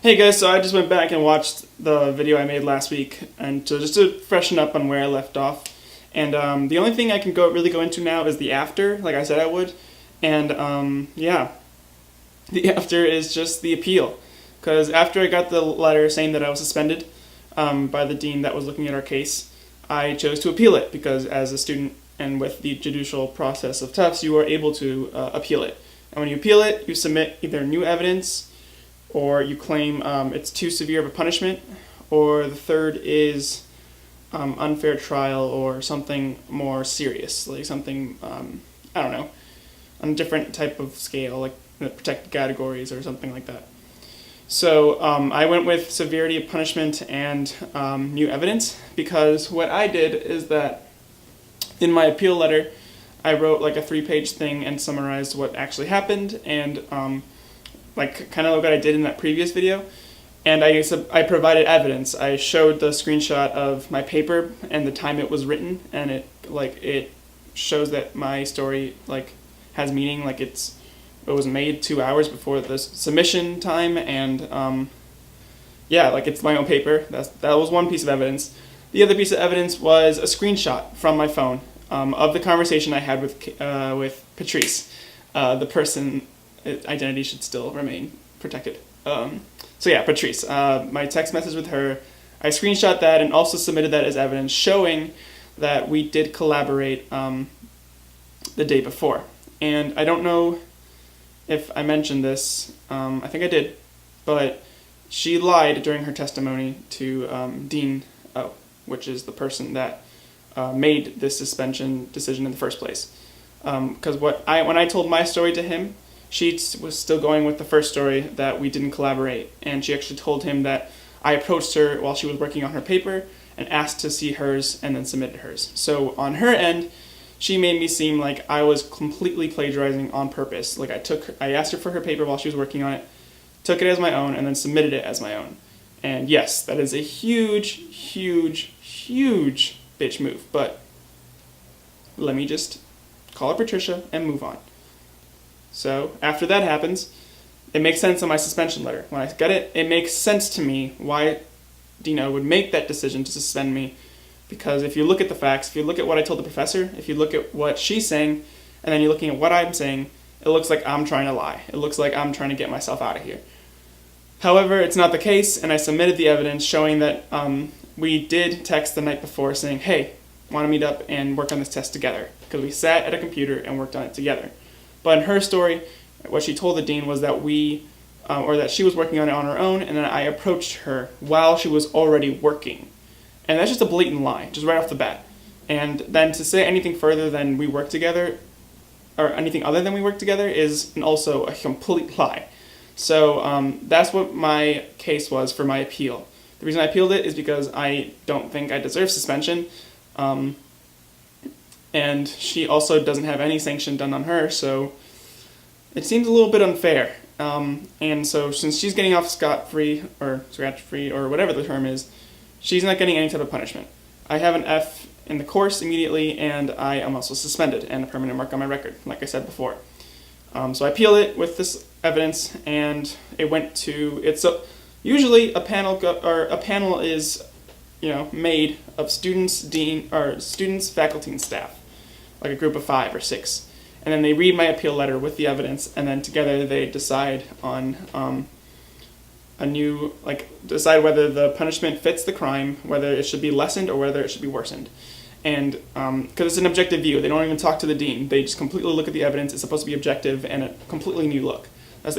Hey guys, so I just went back and watched the video I made last week, and just to freshen up on where I left off. And the only thing I can really go into now is the after, like I said I would. And yeah, the after is just the appeal. Because after I got the letter saying that I was suspended by the dean that was looking at our case, I chose to appeal it because as a student and with the judicial process of Tufts, you are able to appeal it. And when you appeal it, you submit either new evidence or you claim it's too severe of a punishment, or the third is unfair trial or something more serious, like something, I don't know, on a different type of scale, like protected categories or something like that. So I went with severity of punishment and new evidence because what I did is that in my appeal letter, I wrote like a 3-page thing and summarized what actually happened and like kind of like what I did in that previous video. And I provided evidence. I showed the screenshot of my paper and the time it was written, and it shows that my story has meaning. Like it was made 2 hours before the submission time, and yeah, it's my own paper. That was one piece of evidence. The other piece of evidence was a screenshot from my phone of the conversation I had with Patrice. The person identity should still remain protected. So yeah, Patrice, my text message with her, I screenshot that and also submitted that as evidence showing that we did collaborate the day before. And I don't know if I mentioned this, I think I did, but she lied during her testimony to Dean O, which is the person that made this suspension decision in the first place. Because when I told my story to him, she was still going with the first story that we didn't collaborate, and she actually told him that I approached her while she was working on her paper and asked to see hers and then submitted hers. So on her end, she made me seem like I was completely plagiarizing on purpose. Like I asked her for her paper while she was working on it, took it as my own, and then submitted it as my own. And yes, that is a huge, huge, huge bitch move, but let me just call her Patricia and move on. So after that happens, it makes sense on my suspension letter. When I get it, it makes sense to me why Dino would make that decision to suspend me. Because if you look at the facts, if you look at what I told the professor, if you look at what she's saying, and then you're looking at what I'm saying, it looks like I'm trying to lie. It looks like I'm trying to get myself out of here. However, it's not the case, and I submitted the evidence showing that we did text the night before saying, hey, want to meet up and work on this test together. Because we sat at a computer and worked on it together. But in her story, what she told the dean was that that she was working on it on her own, and then I approached her while she was already working. And that's just a blatant lie, just right off the bat. And then to say anything further than we work together, or anything other than we work together, is also a complete lie. So that's what my case was for my appeal. The reason I appealed it is because I don't think I deserve suspension. And she also doesn't have any sanction done on her, so it seems a little bit unfair. And so since she's getting off scot-free, or scratch-free, or whatever the term is, she's not getting any type of punishment. I have an F in the course immediately, and I am also suspended, and a permanent mark on my record, like I said before. So I appealed it with this evidence, and it went to, usually a panel is, made of students, faculty, and staff, like a group of 5 or 6. And then they read my appeal letter with the evidence, and then together they decide on decide whether the punishment fits the crime, whether it should be lessened or whether it should be worsened. And because it's an objective view, they don't even talk to the dean. They just completely look at the evidence. It's supposed to be objective and a completely new look. That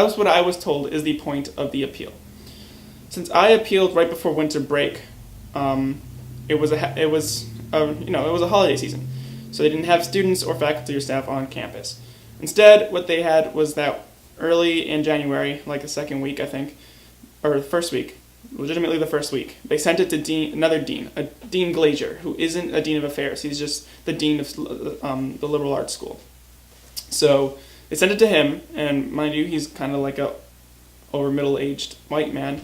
was what I was told is the point of the appeal. Since I appealed right before winter break, it was a holiday season, so they didn't have students or faculty or staff on campus. Instead, what they had was that early in January, like the second week, I think, or the first week, legitimately the first week, they sent it to another dean, a Dean Glazier, who isn't a dean of affairs. He's just the dean of the liberal arts school. So they sent it to him, and mind you, he's kind of like a over middle-aged white man.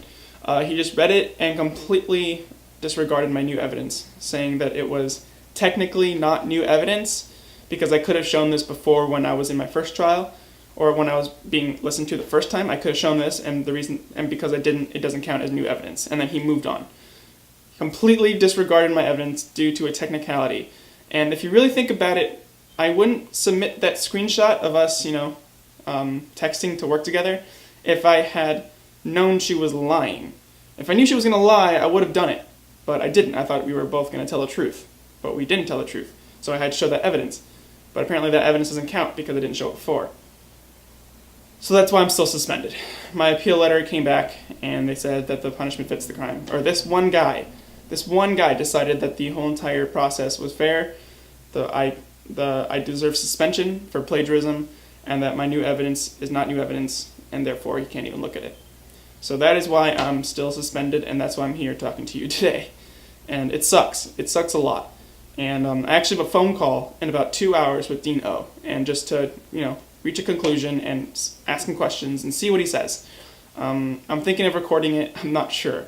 He just read it and completely disregarded my new evidence, saying that it was technically not new evidence because I could have shown this before when I was in my first trial, or when I was being listened to the first time, I could have shown this, and because I didn't, it doesn't count as new evidence. And then he moved on. Completely disregarded my evidence due to a technicality. And if you really think about it, I wouldn't submit that screenshot of us, texting to work together if I had known she was lying. If I knew she was going to lie, I would have done it. But I didn't. I thought we were both going to tell the truth. But we didn't tell the truth. So I had to show that evidence. But apparently that evidence doesn't count because I didn't show it before. So that's why I'm still suspended. My appeal letter came back, and they said that the punishment fits the crime. Or this one guy decided that the whole entire process was fair. I deserve suspension for plagiarism, and that my new evidence is not new evidence, and therefore he can't even look at it. So that is why I'm still suspended, and that's why I'm here talking to you today. And it sucks. It sucks a lot. And I actually have a phone call in about 2 hours with Dean O, and just to, reach a conclusion and ask him questions and see what he says. I'm thinking of recording it. I'm not sure.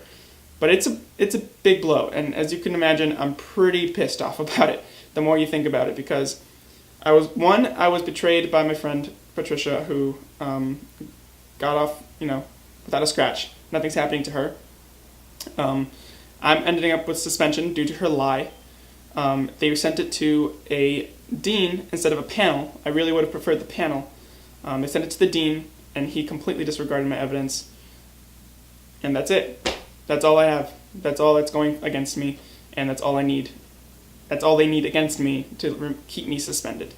But it's a big blow, and as you can imagine, I'm pretty pissed off about it the more you think about it, because I was betrayed by my friend Patricia, who got off, without a scratch. Nothing's happening to her. I'm ending up with suspension due to her lie. They sent it to a dean instead of a panel. I really would have preferred the panel. They sent it to the dean, and he completely disregarded my evidence. And that's it. That's all I have. That's all that's going against me, and that's all I need. That's all they need against me to keep me suspended.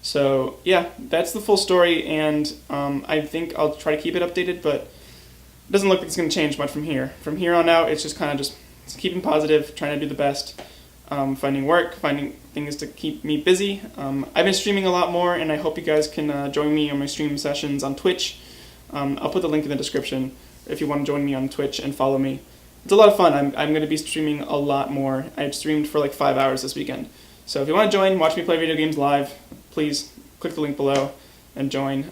So yeah, that's the full story, and I think I'll try to keep it updated, but it doesn't look like it's going to change much from here. From here on out, it's just kind of just keeping positive, trying to do the best, finding work, finding things to keep me busy. I've been streaming a lot more, and I hope you guys can join me on my stream sessions on Twitch. I'll put the link in the description if you want to join me on Twitch and follow me. It's a lot of fun. I'm going to be streaming a lot more. I've streamed for like 5 hours this weekend. So if you want to join, watch me play video games live, please click the link below and join.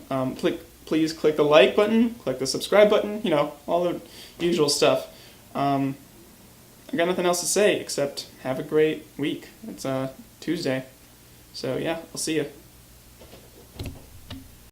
Please click the like button, click the subscribe button, all the usual stuff. I got nothing else to say except have a great week. It's Tuesday. So yeah, I'll see you.